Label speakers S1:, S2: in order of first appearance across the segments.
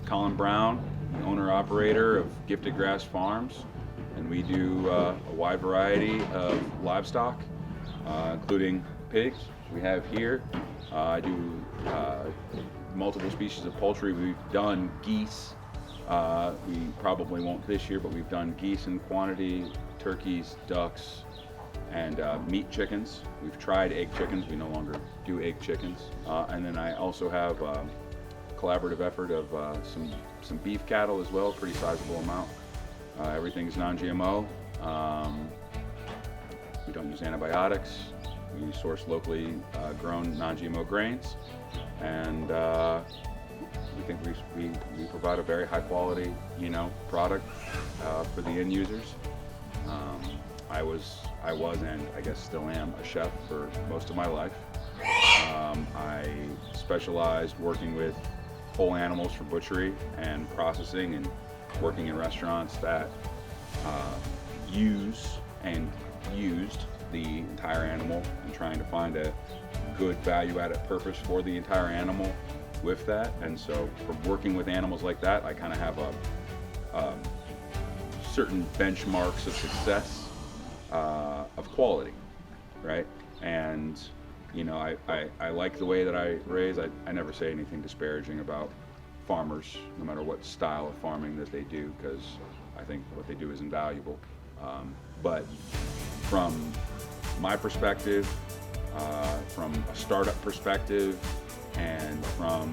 S1: Colin Brown, the owner-operator of Gifted Grass Farms, and we do a wide variety of livestock, including pigs. We have here. I do multiple species of poultry. We've done geese. We probably won't this year, but we've done geese in quantity, turkeys, ducks, and meat chickens. We've tried egg chickens. We no longer do egg chickens. And then I also have a collaborative effort of some beef cattle as well, pretty sizable amount. Everything's non-GMO. We don't use antibiotics. We source locally grown non-GMO grains, and we think we provide a very high quality, product for the end users. I was and I guess still am a chef for most of my life. I specialized working with whole animals for butchery and processing, and working in restaurants that use and used the entire animal, and trying to find a good value-added purpose for the entire animal with that. And so from working with animals like that, I kind of have a certain benchmarks of success of quality, right? And I like the way that I raise. I never say anything disparaging about farmers, no matter what style of farming that they do, because I think what they do is invaluable. But from my perspective, from a startup perspective, and from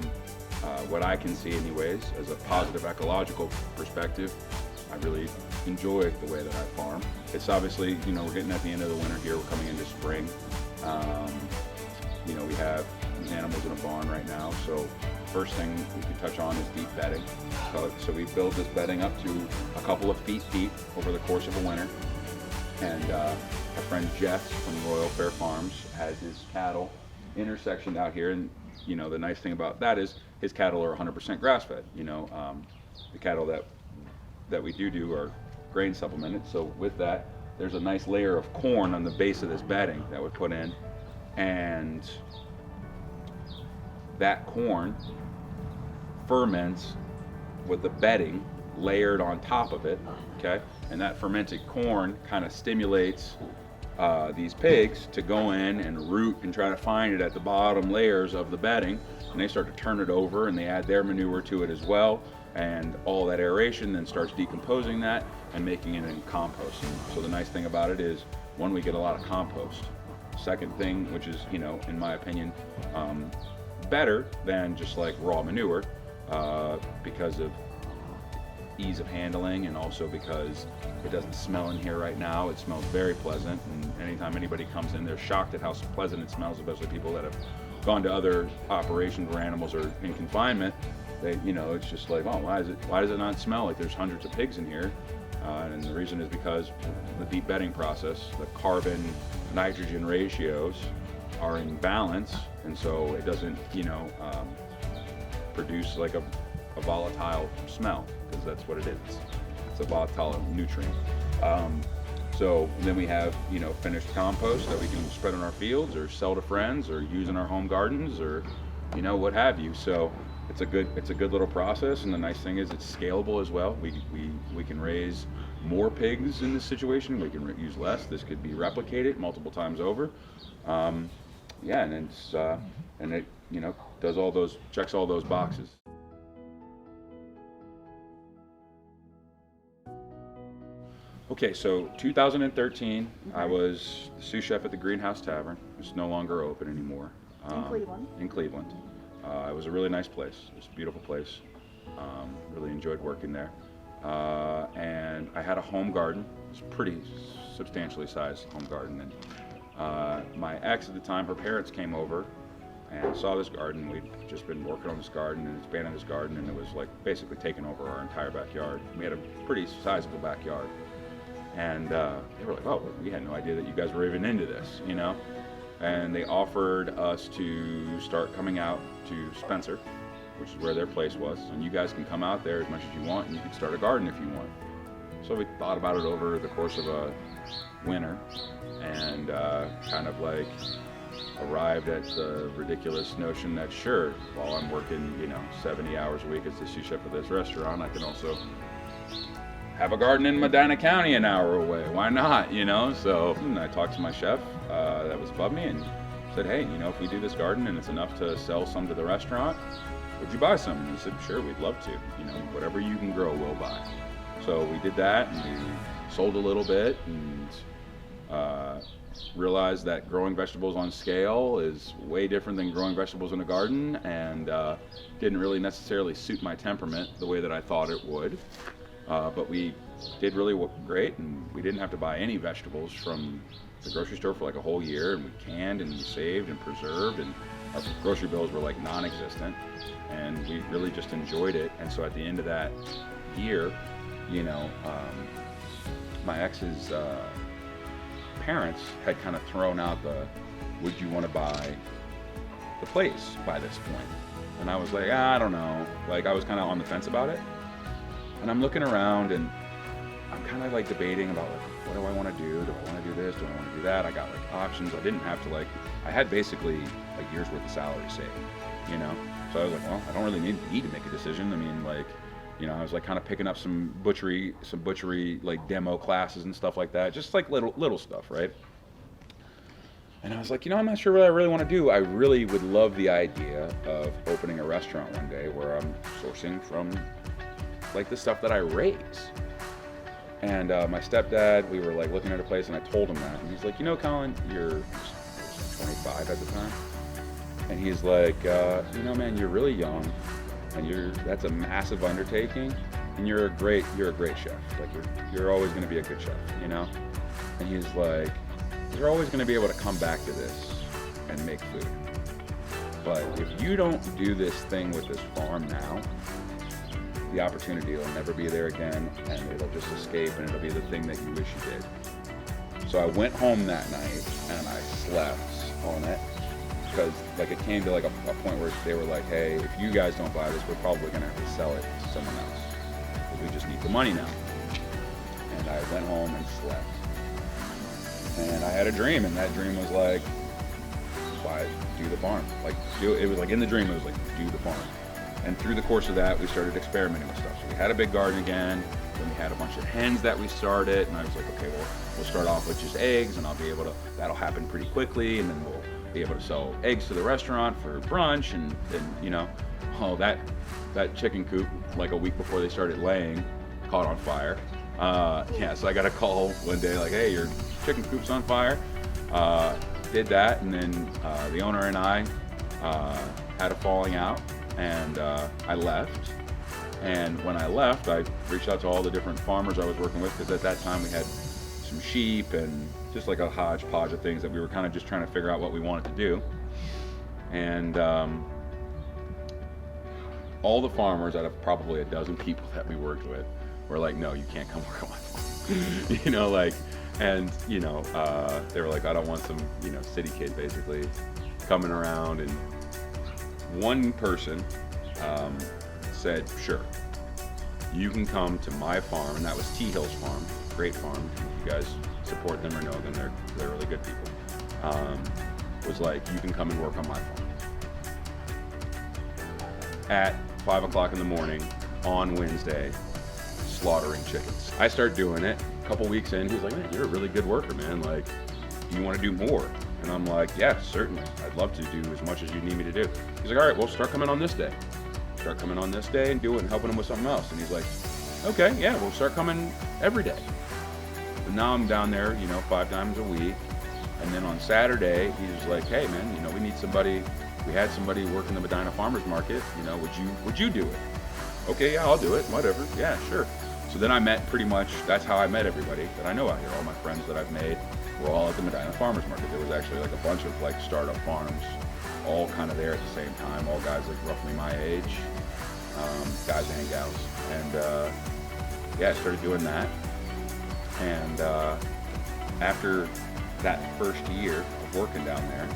S1: what I can see anyways, as a positive ecological perspective, I really enjoy the way that I farm. It's obviously, we're getting at the end of the winter here, we're coming into spring. We have these animals in a barn right now, so first thing we can touch on is deep bedding. So we build this bedding up to a couple of feet deep over the course of a winter. And our friend Jess from Royal Fair Farms has his cattle intersectioned out here, and the nice thing about that is his cattle are 100% grass-fed. The cattle that we do are grain supplemented. So with that, there's a nice layer of corn on the base of this bedding that we put in, and that corn ferments with the bedding layered on top of it, okay? And that fermented corn kind of stimulates these pigs to go in and root and try to find it at the bottom layers of the bedding, and they start to turn it over, and they add their manure to it as well, and all that aeration then starts decomposing that and making it in compost. And so the nice thing about it is, one, we get a lot of compost. Second thing, which is, in my opinion, better than just like raw manure, because of ease of handling, and also because it doesn't smell in here right now. It smells very pleasant, and anytime anybody comes in, they're shocked at how pleasant it smells, especially people that have gone to other operations where animals are in confinement. They, it's just like, oh, why does it not smell like there's hundreds of pigs in here? And the reason is because the deep bedding process, the carbon nitrogen ratios are in balance, and so it doesn't produce like a volatile smell, because that's what it is. It's a volatile nutrient. So then we have finished compost that we can spread on our fields or sell to friends or use in our home gardens, or what have you. So it's a good little process, and the nice thing is it's scalable as well. We can raise more pigs in this situation. We can use less. This could be replicated multiple times over. And it's and it does checks all those boxes. Okay, so 2013, I was the sous chef at the Greenhouse Tavern. It's no longer open anymore.
S2: In Cleveland.
S1: In Cleveland. It was a really nice place. It was a beautiful place. Really enjoyed working there. And I had a home garden. It was a pretty substantially sized home garden. And my ex at the time, her parents came over and saw this garden. We'd just been working on this garden and expanding this garden, and it was like basically taking over our entire backyard. We had a pretty sizable backyard. And they were like, oh, we had no idea that you guys were even into this, And they offered us to start coming out to Spencer, which is where their place was. And you guys can come out there as much as you want, and you can start a garden if you want. So we thought about it over the course of a winter, and kind of like arrived at the ridiculous notion that sure, while I'm working, 70 hours a week as the sous chef of this restaurant, I can also have a garden in Medina County an hour away. Why not, So I talked to my chef that was above me and said, hey, if we do this garden and it's enough to sell some to the restaurant, would you buy some? And he said, sure, we'd love to. Whatever you can grow, we'll buy. So we did that, and we sold a little bit, and realized that growing vegetables on scale is way different than growing vegetables in a garden, and didn't really necessarily suit my temperament the way that I thought it would. But we did really great, and we didn't have to buy any vegetables from the grocery store for like a whole year, and we canned and saved and preserved, and our grocery bills were like non-existent, and we really just enjoyed it. And so at the end of that year, my ex's parents had kind of thrown out the, would you want to buy the place by this point? And I was like, I don't know. Like, I was kind of on the fence about it. And I'm looking around, and I'm kind of like debating about like, what do I want to do? Do I want to do this? Do I want to do that? I got like options. I didn't have to I had basically a year's worth of salary saved, So I was like, well, I don't really need to make a decision. I mean, I was like kind of picking up some butchery like demo classes and stuff like that, just like little stuff, right? And I was like, I'm not sure what I really want to do. I really would love the idea of opening a restaurant one day where I'm sourcing from like the stuff that I raise. And my stepdad, we were like looking at a place, and I told him that, and he's like, Colin, you're 25 at the time, and he's like, man, you're really young, and that's a massive undertaking, and you're a great chef. Like you're always going to be a good chef, And he's like, you're always going to be able to come back to this and make food. But if you don't do this thing with this farm now, the opportunity will never be there again, and it'll just escape, and it'll be the thing that you wish you did. So I went home that night, and I slept on it, because it came to a point where they were like, hey, if you guys don't buy this, we're probably going to have to sell it to someone else, because we just need the money now. And I went home and slept. And I had a dream, and that dream was like, do the farm. It was like in the dream, it was like, do the farm. And through the course of that, we started experimenting with stuff. So we had a big garden again, then we had a bunch of hens that we started, and I was like, okay, well, we'll start off with just eggs, and that'll happen pretty quickly, and then we'll be able to sell eggs to the restaurant for brunch, and then, that chicken coop, like a week before they started laying, caught on fire. So I got a call one day like, hey, your chicken coop's on fire. Did that, and then the owner and I had a falling out, and I left. And when I left, I reached out to all the different farmers I was working with, because at that time we had some sheep and just like a hodgepodge of things that we were kind of just trying to figure out what we wanted to do. And all the farmers, out of probably a dozen people that we worked with, were like, no, you can't come work on my farm. They were like, I don't want some, city kid basically coming around. And one person said, sure, you can come to my farm, and that was T Hill's farm, great farm. If you guys support them or know them, they're really good people. Was like, you can come and work on my farm at 5 o'clock in the morning on Wednesday, slaughtering chickens. I start doing it. A couple weeks in, he's like, man, you're a really good worker, man. Like, do you want to do more? And I'm like, yeah, certainly. I'd love to do as much as you need me to do. He's like, all right, well, start coming on this day. Start coming on this day and do it and helping him with something else. And he's like, okay, yeah, we'll start coming every day. And now I'm down there, 5 times a week. And then on Saturday, he's like, hey, man, we need somebody. We had somebody working the Medina Farmers Market. Would you do it? Okay, yeah, I'll do it. Whatever. Yeah, sure. So then I met that's how I met everybody that I know out here. All my friends that I've made were all at the Medina Farmers Market. There was actually like a bunch of like startup farms, all kind of there at the same time, all guys like roughly my age, guys and gals. And I started doing that. And after that first year of working down there,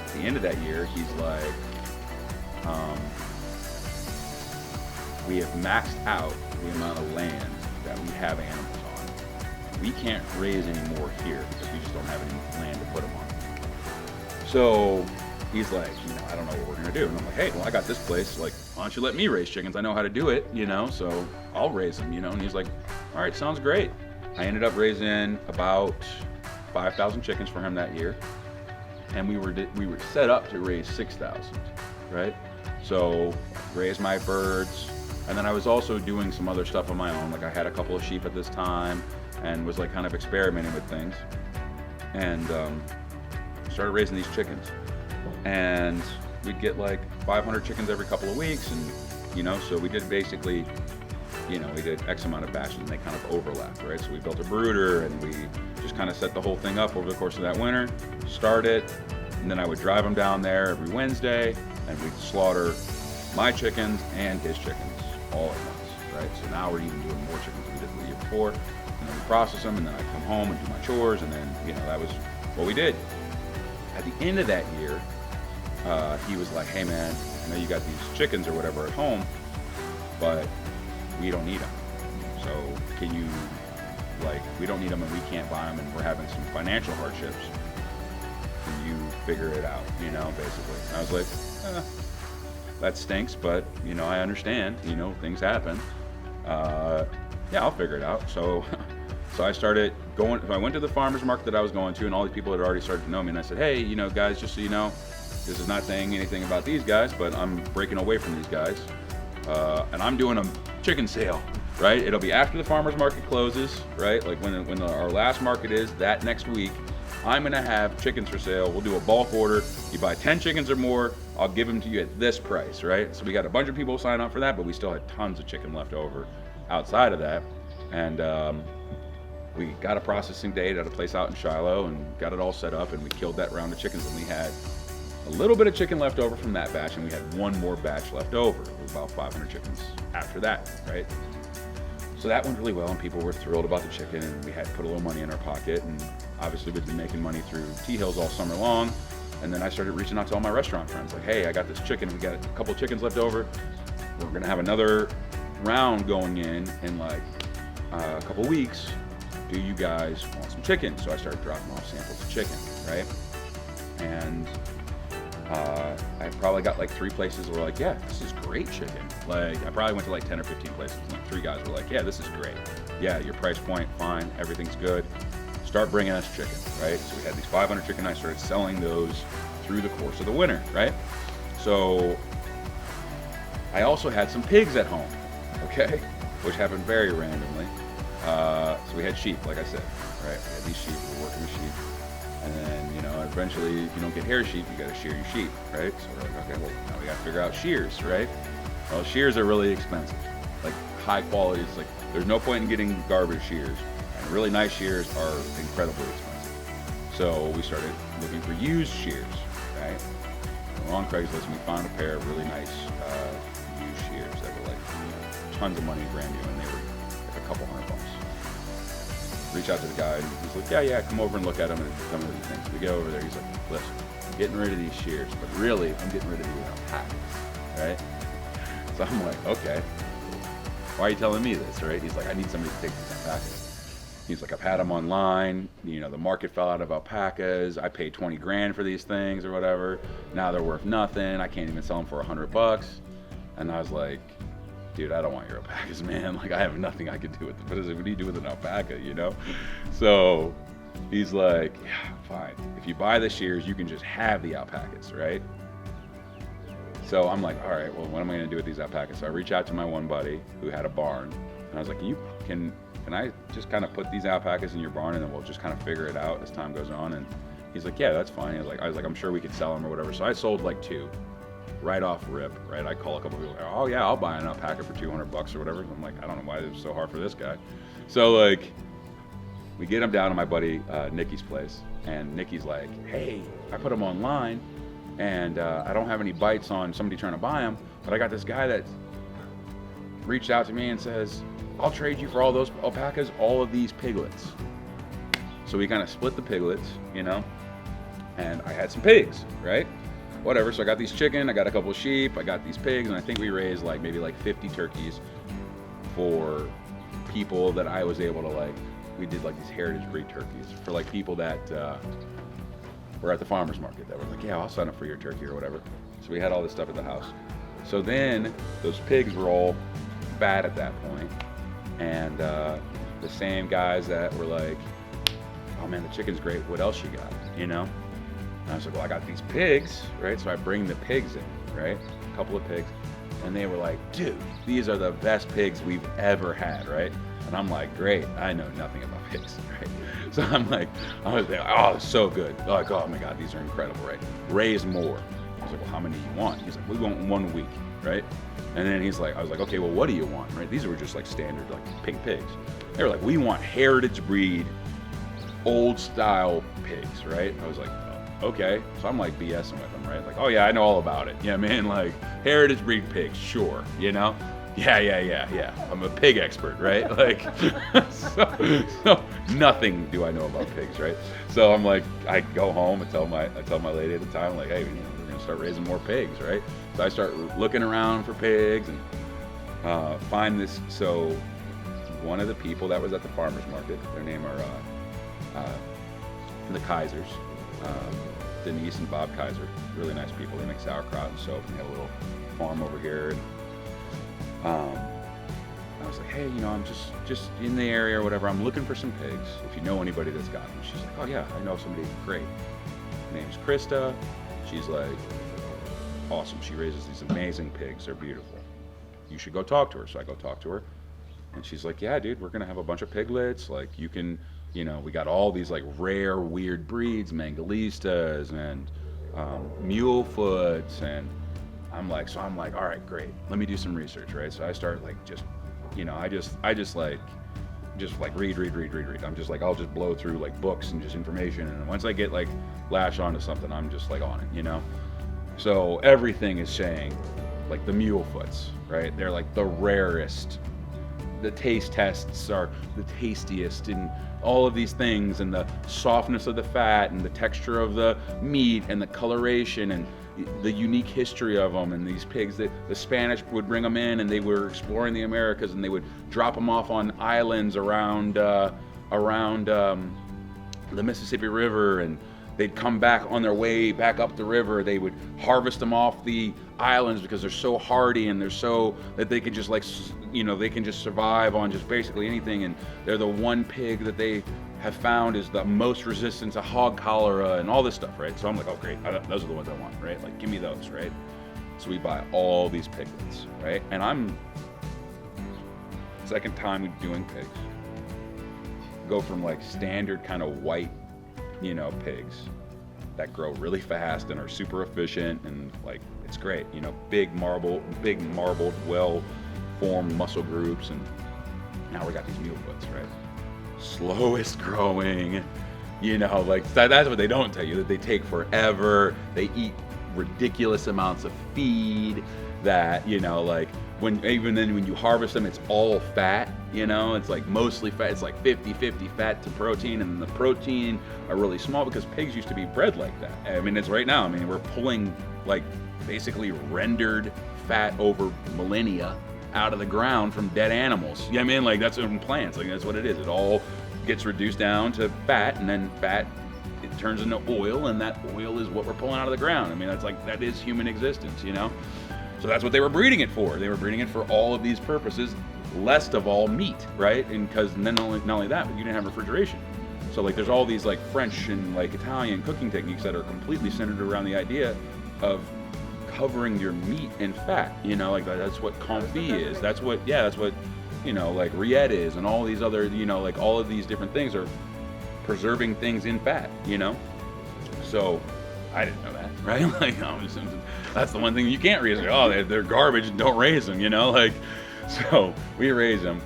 S1: at the end of that year, he's like, we have maxed out the amount of land that we have animals on. We can't raise any more here because we just don't have any land to put them on. So he's like, I don't know what we're gonna do. And I'm like, hey, well, I got this place. Like, why don't you let me raise chickens? I know how to do it, so I'll raise them, And he's like, all right, sounds great. I ended up raising about 5,000 chickens for him that year, and we were set up to raise 6,000, right? So raised my birds, and then I was also doing some other stuff on my own. Like I had a couple of sheep at this time, and was like kind of experimenting with things, and started raising these chickens. And we'd get like 500 chickens every couple of weeks, and so we did basically, we did X amount of batches, and they kind of overlapped, right? So we built a brooder, and we just kind of set the whole thing up over the course of that winter, start it, and then I would drive him down there every Wednesday, and we'd slaughter my chickens and his chickens all at once, right? So now we're even doing more chickens than we did the year before, and then we process them, and then I come home and do my chores, and then, that was what we did. At the end of that year, he was like, hey man, I know you got these chickens or whatever at home, but we don't need them. So can you, we don't need them and we can't buy them and we're having some financial hardships. Can you figure it out, basically. And I was like, that stinks, but, I understand, things happen. Yeah, I'll figure it out. So I started going, I went to the farmer's market that I was going to, and all these people had already started to know me, and I said, hey, guys, just so you know, this is not saying anything about these guys, but I'm breaking away from these guys, and I'm doing a chicken sale, right? It'll be after the farmer's market closes, right? Like when our last market is that next week, I'm gonna have chickens for sale. We'll do a bulk order. You buy 10 chickens or more, I'll give them to you at this price, right? So we got a bunch of people sign up for that, but we still had tons of chicken left over outside of that. And we got a processing date at a place out in Shiloh and got it all set up, and we killed that round of chickens, and we had a little bit of chicken left over from that batch, and we had one more batch left over. It was about 500 chickens after that, right? So that went really well, and people were thrilled about the chicken, and we had put a little money in our pocket, and obviously we've been making money through T-Hills all summer long. And then I started reaching out to all my restaurant friends, like, hey, I got this chicken, we got a couple chickens left over. We're gonna have another round going in like a couple weeks. Do you guys want some chicken? So I started dropping off samples of chicken, right? And I probably got like 3 places that were like, yeah, this is great chicken. Like I probably went to like 10 or 15 places, and like 3 guys were like, yeah, this is great. Yeah, your price point, fine, everything's good. Start bringing us chicken, right? So we had these 500 chicken. I started selling those through the course of the winter, right? So I also had some pigs at home, okay? Which happened very randomly. So we had sheep, like I said, right? We had these sheep, we were working with sheep. And then, eventually, if you don't get hair sheep, you gotta shear your sheep, right? So we're like, okay, well, now we gotta figure out shears, right? Well, shears are really expensive. Like high quality, it's like, there's no point in getting garbage shears. And really nice shears are incredibly expensive. So we started looking for used shears, right? So on Craigslist, we found a pair of really nice used shears that were like, tons of money brand new, and they were like a couple $100. Reach out to the guy, and he's like, yeah, come over and look at them and tell me what you think. So we get over there, he's like, listen, I'm getting rid of these shears, but really, I'm getting rid of these alpacas, right? So I'm like, okay, why are you telling me this, right? He's like, I need somebody to take these alpacas. He's like, I've had them online, the market fell out of alpacas. I paid 20 grand for these things or whatever. Now they're worth nothing. I can't even sell them for $100. And I was like, dude, I don't want your alpacas, man. Like, I have nothing I can do with them. What do you do with an alpaca, So he's like, yeah, fine. If you buy the shears, you can just have the alpacas, right? So I'm like, all right, well, what am I gonna do with these alpacas? So I reach out to my one buddy who had a barn, and I was like, can I just kind of put these alpacas in your barn, and then we'll just kind of figure it out as time goes on? And he's like, yeah, that's fine. I was like, I'm sure we could sell them or whatever. So I sold like 2. Right off rip, right? I call a couple people, oh yeah, I'll buy an alpaca for $200 or whatever. I'm like, I don't know why it's so hard for this guy. So like, we get him down to my buddy Nikki's place, and Nikki's like, hey, I put them online, and I don't have any bites on somebody trying to buy them, but I got this guy that reached out to me and says, I'll trade you for all those alpacas, all of these piglets. So we kind of split the piglets, and I had some pigs, right? Whatever, so I got these chicken, I got a couple of sheep, I got these pigs, and I think we raised maybe 50 turkeys for people that I was able to we did these heritage breed turkeys for people that were at the farmer's market that were like, yeah, I'll sign up for your turkey or whatever. So we had all this stuff at the house. So then those pigs were all fat at that point, and the same guys that were like, oh man, the chicken's great, what else you got, you know? And I was like, well, I got these pigs, right? So I bring the pigs in, right? A couple of pigs. And they were like, dude, these are the best pigs we've ever had, right? And I'm like, great, I know nothing about pigs, right? So I was like, oh, so good. Like, oh my God, these are incredible, right? Raise more. I was like, well, how many do you want? He's like, we want 1 week, right? And then I was like, okay, well, what do you want, right? These were just like standard, like pink pigs. They were like, we want heritage breed, old style pigs, right? I was like, okay. So I'm like BSing with them, right? Like, oh yeah, I know all about it. Yeah, man, like heritage breed pigs, sure, you know? Yeah. I'm a pig expert, right? Like, so nothing do I know about pigs, right? So I'm like, I go home and tell my lady at the time, like, hey, we're gonna start raising more pigs, right? So I start looking around for pigs and find this. So one of the people that was at the farmer's market, their name are the Kaisers, Denise and Bob Kaiser, really nice people. They make sauerkraut and soap, and they have a little farm over here. And I was like, hey, I'm just in the area or whatever. I'm looking for some pigs. If you know anybody that's got them. She's like, oh yeah, I know somebody great. Her name's Krista. She's like, awesome. She raises these amazing pigs. They're beautiful. You should go talk to her. So I go talk to her, and she's like, yeah, dude, we're gonna have a bunch of piglets. Like, you can, we got all these like rare, weird breeds, Mangalistas and Mulefoots, and I'm like, all right, great. Let me do some research, right? So I start like I just read. I'm just like, I'll just blow through like books and just information, and once I get like lash onto something, I'm just like on it, So everything is saying like the Mulefoots, right? They're like the rarest. The taste tests are the tastiest, and all of these things, and the softness of the fat, and the texture of the meat, and the coloration, and the unique history of them. And these pigs, that the Spanish would bring them in, and they were exploring the Americas, and they would drop them off on islands around the Mississippi River, and they'd come back on their way back up the river. They would harvest them off the islands because they're so hardy, and they're so that they could just they can just survive on just basically anything. And they're the one pig that they have found is the most resistant to hog cholera and all this stuff, right? So I'm like, oh great, those are the ones I want, right? Like, give me those, right? So we buy all these piglets, right? And I'm second time doing pigs. Go from like standard kind of white, pigs that grow really fast and are super efficient, and like, it's great, big marbled, well-formed muscle groups. And now we got these Mulefoots, right? Slowest growing, like that's what they don't tell you, that they take forever. They eat ridiculous amounts of feed that, like when you harvest them, it's all fat, it's like mostly fat. It's like 50-50 fat to protein, and the protein are really small because pigs used to be bred like that. I mean, it's right now. I mean, we're pulling like basically rendered fat over millennia out of the ground from dead animals. I mean, like that's in plants. Like that's what it is. It all gets reduced down to fat, and then fat, it turns into oil, and that oil is what we're pulling out of the ground. I mean, that is human existence, So that's what they were breeding it for. They were breeding it for all of these purposes, least of all meat, right? And then not only that, but you didn't have refrigeration. So like there's all these like French and like Italian cooking techniques that are completely centered around the idea of covering your meat in fat, like that's what confit is. That's what like rillette is, and all these other, like all of these different things are preserving things in fat, So I didn't know that, right? Like, that's the one thing you can't raise. Oh, they're garbage, don't raise them, like. So we raise them.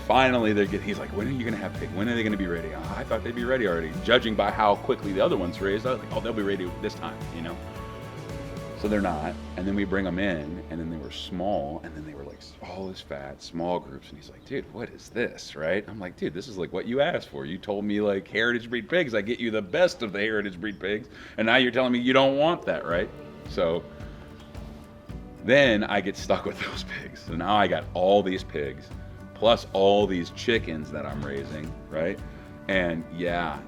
S1: Finally, he's like, when are you gonna have pig? When are they gonna be ready? Oh, I thought they'd be ready already. Judging by how quickly the other ones raised, I was like, oh, they'll be ready this time, So they're not. And then we bring them in, and then they were small, and then they were like all this fat, small groups. And he's like, dude, what is this, right? I'm like, dude, this is like what you asked for. You told me like heritage breed pigs. I get you the best of the heritage breed pigs, and now you're telling me you don't want that, right? So then I get stuck with those pigs. So now I got all these pigs, plus all these chickens that I'm raising, right? And yeah.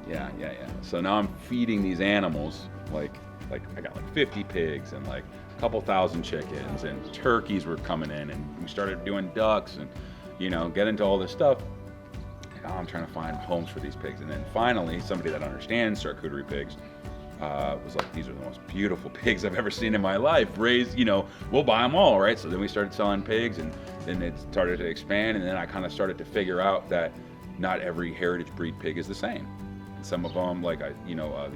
S1: So now I'm feeding these animals, like I got like 50 pigs and like a couple thousand chickens, and turkeys were coming in, and we started doing ducks and, get into all this stuff. I'm trying to find homes for these pigs. And then finally, somebody that understands charcuterie pigs was like, these are the most beautiful pigs I've ever seen in my life. Raised, we'll buy them all, right? So then we started selling pigs, and then it started to expand. And then I kind of started to figure out that not every heritage breed pig is the same. And some of them, like the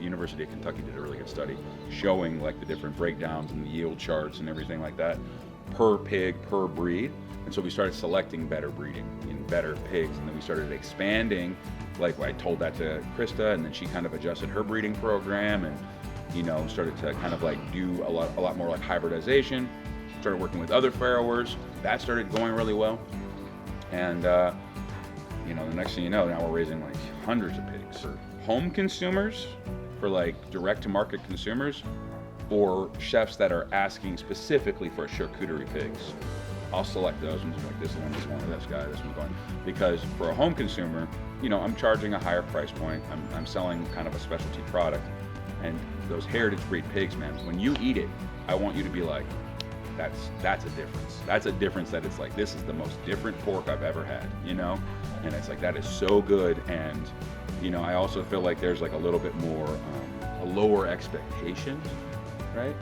S1: University of Kentucky did a really good study showing like the different breakdowns and the yield charts and everything like that per pig, per breed. And so we started selecting better breeding and better pigs, and then we started expanding. Like I told that to Krista, and then she kind of adjusted her breeding program, and started to kind of like do a lot more like hybridization. Started working with other farrowers. That started going really well, and the next thing you know, now we're raising like hundreds of pigs for home consumers, for like direct to market consumers, or chefs that are asking specifically for charcuterie pigs. I'll select those ones, like this one, this guy, this one going. Because for a home consumer, I'm charging a higher price point. I'm selling kind of a specialty product. And those heritage breed pigs, man, when you eat it, I want you to be like, that's a difference. That's a difference that it's like, this is the most different pork I've ever had, And it's like, that is so good. And, I also feel like there's like a little bit more, a lower expectation, right?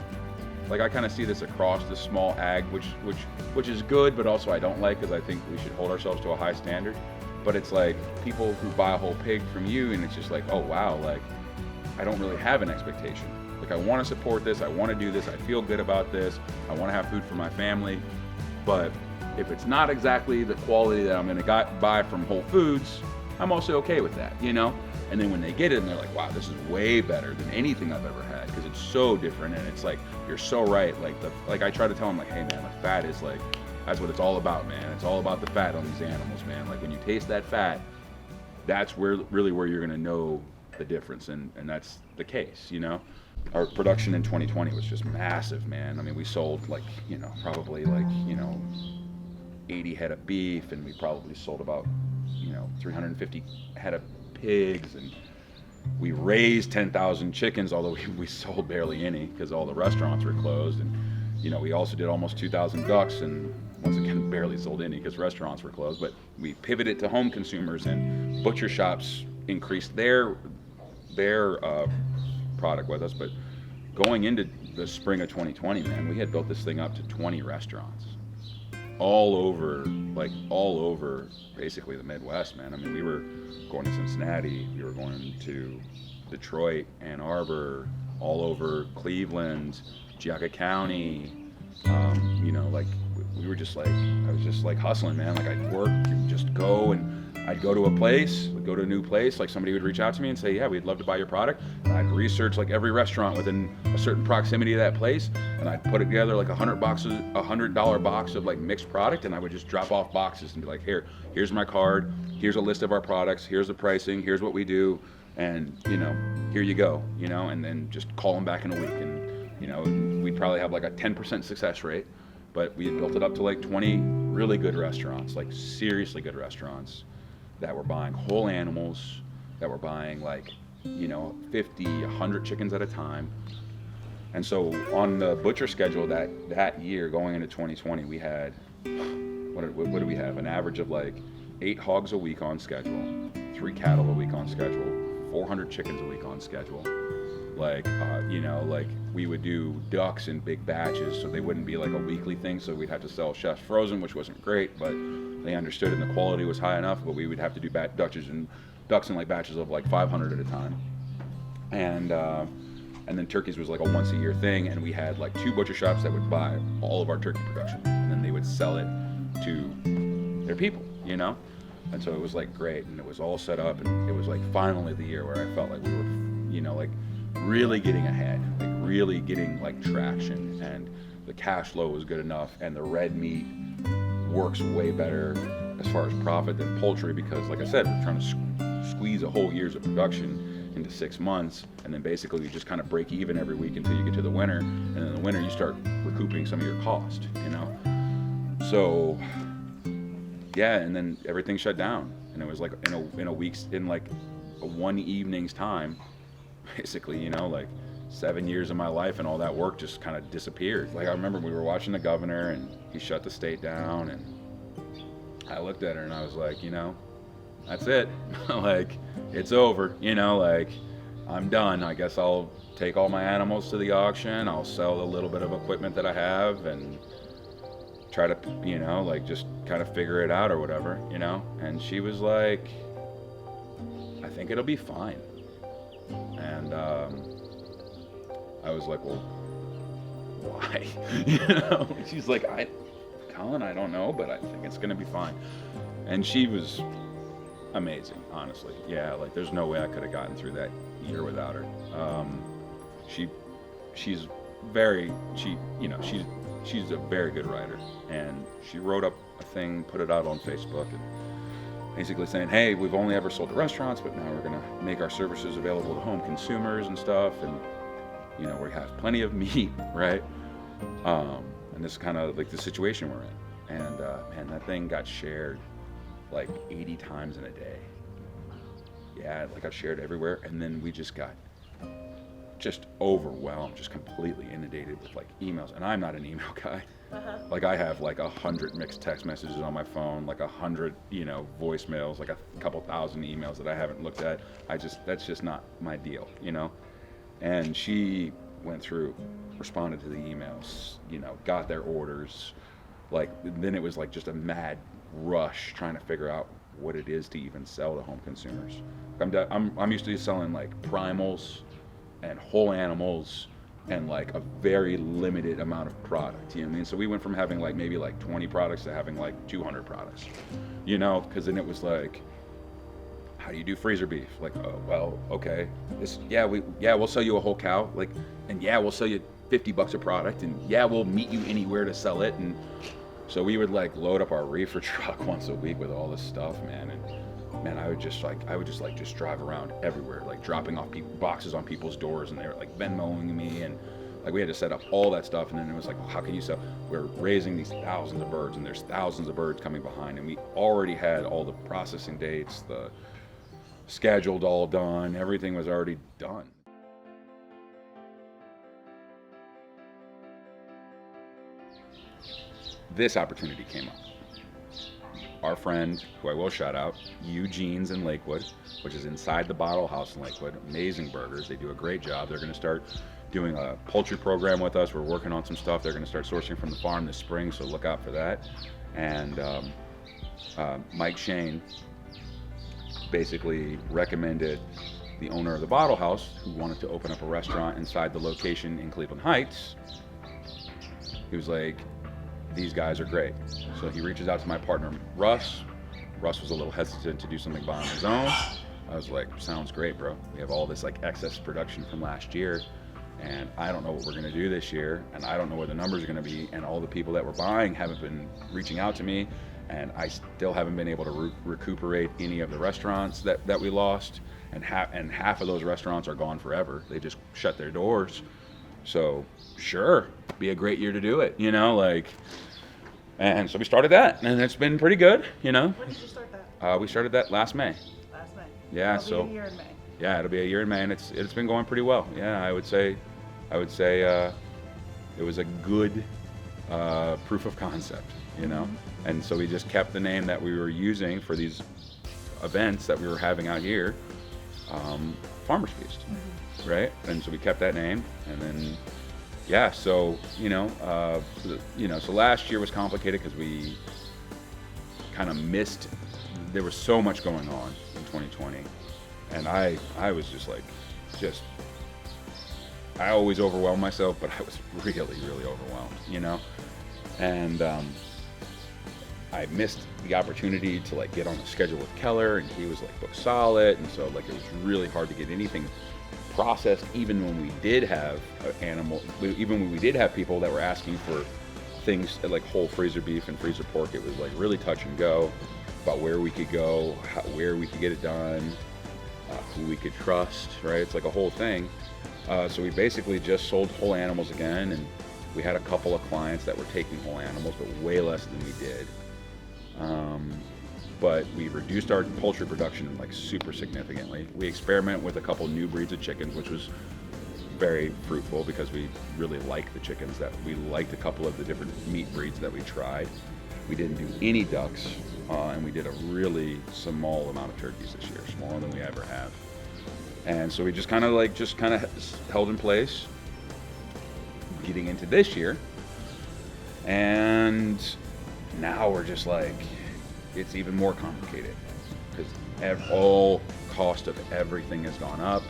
S1: Like I kind of see this across the small ag, which is good, but also I don't like, because I think we should hold ourselves to a high standard. But it's like people who buy a whole pig from you, and it's just like, oh wow, like I don't really have an expectation. Like I want to support this, I want to do this, I feel good about this, I want to have food for my family. But if it's not exactly the quality that I'm going to buy from Whole Foods, I'm also okay with that, And then when they get it and they're like, wow, this is way better than anything I've ever had, because it's so different. And it's like, you're so right. Like I try to tell them, like, hey man, the fat is like, that's what it's all about, man. It's all about the fat on these animals, man. Like when you taste that fat, that's where you're gonna know the difference. And that's the case, Our production in 2020 was just massive, man. I mean, we sold like, probably like, 80 head of beef, and we probably sold about, 350 head of pigs, and we raised 10,000 chickens, although we sold barely any because all the restaurants were closed. And we also did almost 2,000 ducks, and once again barely sold any because restaurants were closed. But we pivoted to home consumers, and butcher shops increased their product with us. But going into the spring of 2020, man, we had built this thing up to 20 restaurants all over basically the Midwest, man. I mean, we were going to Cincinnati, we were going to Detroit, Ann Arbor, all over Cleveland, Geauga County. Like we were just like, I was just like hustling, man. Like I'd work, just go, and I'd go to a new place, like somebody would reach out to me and say, yeah, we'd love to buy your product. And I'd research like every restaurant within a certain proximity of that place, and I'd put it together like $100 box of like mixed product, and I would just drop off boxes and be like, here's my card, here's a list of our products, here's the pricing, here's what we do, and here you go, and then just call them back in a week. And we'd probably have like a 10% success rate, but we had built it up to like 20 really good restaurants, like seriously good restaurants, that were buying whole animals, that were buying like 50, 100 chickens at a time. And so on the butcher schedule that year going into 2020, we had, what do we have? An average of like 8 hogs a week on schedule, 3 cattle a week on schedule, 400 chickens a week on schedule. Like, like we would do ducks in big batches, so they wouldn't be like a weekly thing. So we'd have to sell chef's frozen, which wasn't great, but they understood and the quality was high enough. But we would have to do ducks in like batches of like 500 at a time. And then turkeys was like a once a year thing. And we had like 2 butcher shops that would buy all of our turkey production, and then they would sell it to their people, And so it was like great, and it was all set up, and it was like finally the year where I felt like we were, like really getting ahead, like really getting like traction, and the cash flow was good enough, and the red meat works way better as far as profit than poultry, because like I said, we're trying to squeeze a whole year's of production into 6 months, and then basically you just kind of break even every week until you get to the winter, and then in the winter you start recouping some of your cost, So yeah, and then everything shut down, and it was like in one evening's time, basically, you know, like 7 years of my life and all that work just kind of disappeared. Like I remember we were watching the governor and he shut the state down, and I looked at her and I was like, you know, that's it. Like, it's over, you know, like I'm done. I guess I'll take all my animals to the auction. I'll sell a little bit of equipment that I have and try to, you know, like just kind of figure it out or whatever, you know? And she was like, I think it'll be fine. And I was like, well, why? You know? She's like, Colin, I don't know, but I think it's gonna be fine. And she was amazing, honestly. Yeah, like there's no way I could have gotten through that year without her. She's a very good writer, and she wrote up a thing, put it out on Facebook, and basically saying, hey, we've only ever sold to restaurants, but now we're gonna make our services available to home consumers and stuff, and you know, we have plenty of meat, right? And this is kind of like the situation we're in. And man, that thing got shared like 80 times in a day. Yeah, it got shared everywhere, and then we just got just overwhelmed, just completely inundated with like emails. And I'm not an email guy. Like I have like 100 mixed text messages on my phone, like 100, you know, voicemails, like a couple thousand emails that I haven't looked at. That's just not my deal, you know? And she went through, responded to the emails, you know, got their orders. Like, then it was like just a mad rush trying to figure out what it is to even sell to home consumers. I'm used to selling like primals and whole animals and like a very limited amount of product, you know what I mean? So we went from having like maybe like 20 products to having like 200 products, you know, because then it was like, how do you do freezer beef? Like, oh, well, okay, we'll sell you a whole cow, like, and yeah, we'll sell you $50 a product, and yeah, we'll meet you anywhere to sell it. And so we would like load up our reefer truck once a week with all this stuff, man. And man, I would just drive around everywhere, like dropping off boxes on people's doors, and they were like Venmoing me, and like we had to set up all that stuff. And then it was like, well, how can you sell? We're raising these thousands of birds, and there's thousands of birds coming behind, and we already had all the processing dates, the scheduled, all done, everything was already done. This opportunity came up. Our friend, who I will shout out, Eugene's in Lakewood, which is inside the Bottle House in Lakewood, amazing burgers. They do a great job. They're going to start doing a poultry program with us. We're working on some stuff. They're going to start sourcing from the farm this spring, so look out for that. And Mike Shane basically recommended the owner of the Bottle House, who wanted to open up a restaurant inside the location in Cleveland Heights. He was like, these guys are great. So he reaches out to my partner, Russ. Russ was a little hesitant to do something by his own. I was like, sounds great, bro. We have all this like excess production from last year, and I don't know what we're gonna do this year, and I don't know where the numbers are gonna be, and all the people that were buying haven't been reaching out to me, and I still haven't been able to recuperate any of the restaurants that we lost, and half of those restaurants are gone forever. They just shut their doors. So sure, be a great year to do it, you know, like, and so we started that, and it's been pretty good, you know.
S2: When did you start that?
S1: We started that last May.
S2: Last May.
S1: Yeah,
S2: It'll be a year in May.
S1: Yeah, it'll be a year in May, and it's been going pretty well. Yeah, I would say it was a good proof of concept, you know. Mm-hmm. And so we just kept the name that we were using for these events that we were having out here, Farmer's Feast, mm-hmm. right? And so we kept that name, and then yeah, so so last year was complicated because we kind of missed. There was so much going on in 2020, and I was I always overwhelm myself, but I was really overwhelmed, you know, and I missed the opportunity to like get on the schedule with Keller, and he was like booked solid, and so like it was really hard to get anything processed, even when we did have even when we did have people that were asking for things like whole freezer beef and freezer pork. It was like really touch and go about where we could go, where we could get it done, who we could trust, right? It's like a whole thing. So we basically just sold whole animals again, and we had a couple of clients that were taking whole animals, but way less than we did. but we reduced our poultry production like super significantly. We experiment with a couple new breeds of chickens, which was very fruitful because we really liked the chickens. That we liked a couple of the different meat breeds that we tried. We didn't do any ducks, and we did a really small amount of turkeys this year, smaller than we ever have. And so we just kind of held in place, getting into this year, and now we're just like, it's even more complicated because all cost of everything has gone up.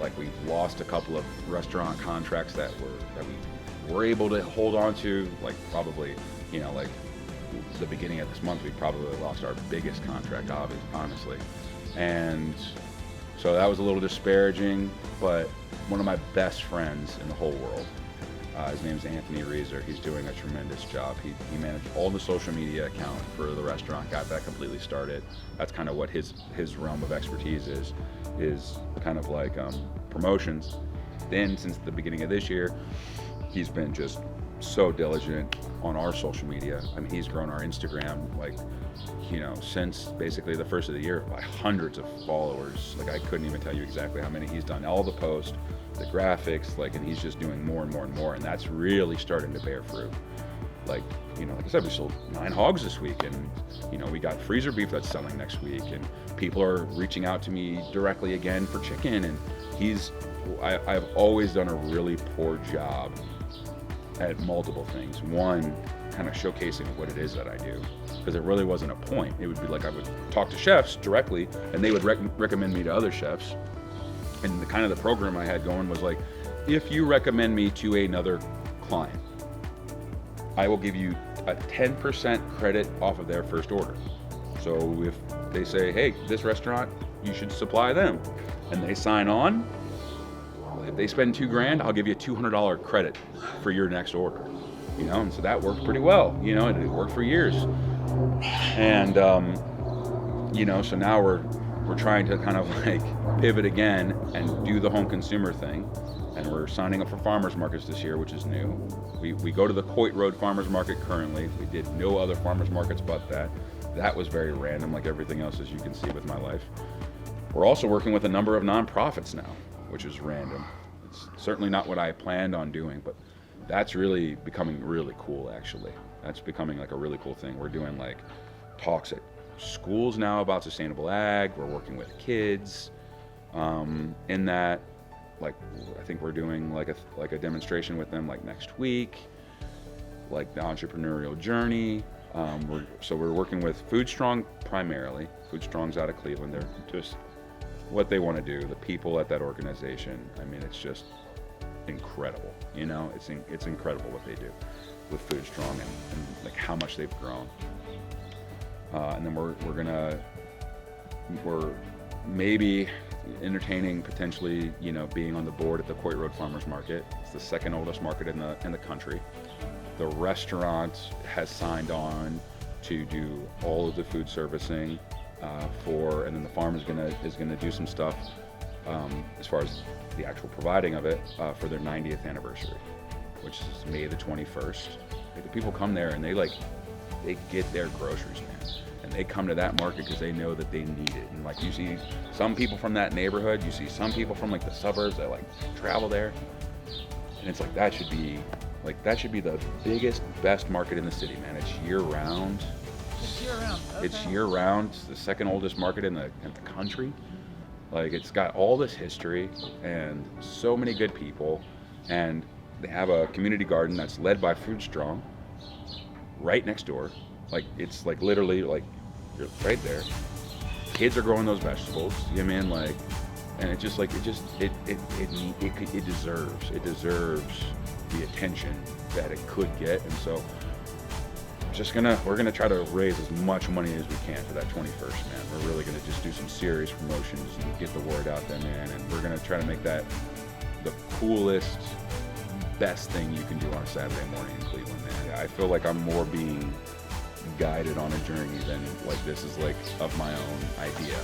S1: Like we've lost a couple of restaurant contracts that we were able to hold on to, like probably, like the beginning of this month, we probably lost our biggest contract, honestly. And so that was a little disparaging, but one of my best friends in the whole world, his name's Anthony Reeser. He's doing a tremendous job. He managed all the social media account for the restaurant, got that completely started. That's kind of what his realm of expertise is kind of like promotions. Then since the beginning of this year, he's been just so diligent on our social media. I mean, he's grown our Instagram like, since basically the first of the year by hundreds of followers. Like I couldn't even tell you exactly how many. He's done all the posts, the graphics, and he's just doing more and more and more, and that's really starting to bear fruit. Like I said, we sold 9 hogs this week, and we got freezer beef that's selling next week, and people are reaching out to me directly again for chicken. And I've always done a really poor job at multiple things. One, kind of showcasing what it is that I do, because it really wasn't a point. It would be like I would talk to chefs directly, and they would recommend me to other chefs. And the program I had going was like, if you recommend me to another client, I will give you a 10% credit off of their first order. So if they say, hey, this restaurant, you should supply them, and they sign on, if they spend $2,000, I'll give you a $200 credit for your next order. And so that worked pretty well, and it worked for years. And, so now we're trying to kind of like pivot again and do the home consumer thing. And we're signing up for farmers markets this year, which is new. We go to the Coit Road Farmers Market currently. We did no other farmers markets but that. That was very random, like everything else, as you can see with my life. We're also working with a number of nonprofits now, which is random. It's certainly not what I planned on doing, but that's really becoming really cool, actually. That's becoming like a really cool thing. We're doing like talks at schools now about sustainable ag. We're working with kids in that. Like, I think we're doing like a demonstration with them like next week, like the entrepreneurial journey. We're working with Food Strong primarily. Food Strong's out of Cleveland. They're just what they want to do. The people at that organization, I mean, it's just incredible. It's incredible what they do with Food Strong and like how much they've grown. And then we're maybe entertaining potentially, being on the board at the Coit Road Farmers Market. It's the second oldest market in the country. The restaurant has signed on to do all of the food servicing and then the farm is gonna do some stuff as far as the actual providing of it for their 90th anniversary, which is May the 21st. Like, the people come there and they get their groceries, man. And they come to that market because they know that they need it. And like, you see some people from that neighborhood, you see some people from like the suburbs that like travel there, and it's like that should be the biggest, best market in the city, man. It's year round.
S2: Okay.
S1: It's year round. It's the second oldest market in the country. Like, it's got all this history and so many good people, and they have a community garden that's led by Food Strong right next door. Like, it's like literally like you're right there. Kids are growing those vegetables, you know what I mean? Like, and it deserves the attention that it could get. And so we're gonna try to raise as much money as we can for that 21st, man. We're really gonna just do some serious promotions and get the word out there, man. And we're gonna try to make that the coolest, best thing you can do on a Saturday morning in Cleveland, man. I feel like I'm more being guided on a journey than like this is like of my own idea.